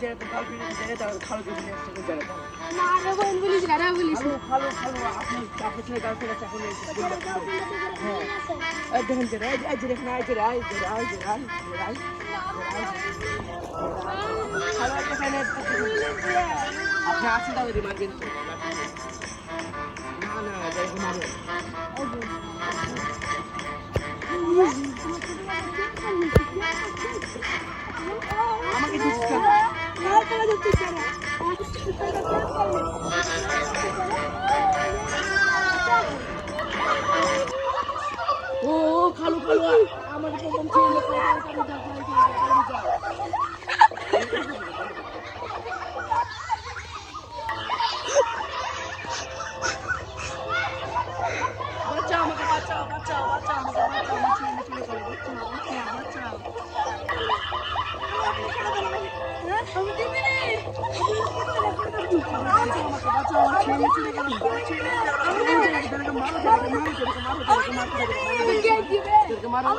জায়গাতে খাল ফিরে জায়গাটা খাল করে নিয়ে আসছে কোন জায়গাটা না রে বোন বলিস না রে বলিস খালো আপনার ছেলে গার্লফ্রেন্ড আছে এখন হ্যাঁ এই দেখেন যে এই যে দেখেন এই যে আপনি আছেন তাহলে রিমান্ড কিন্তু না যাই মারো আমাকে দিচ্ছিস কেন ও খালু আমার প্রথম ছেলে বাঁচাও মারো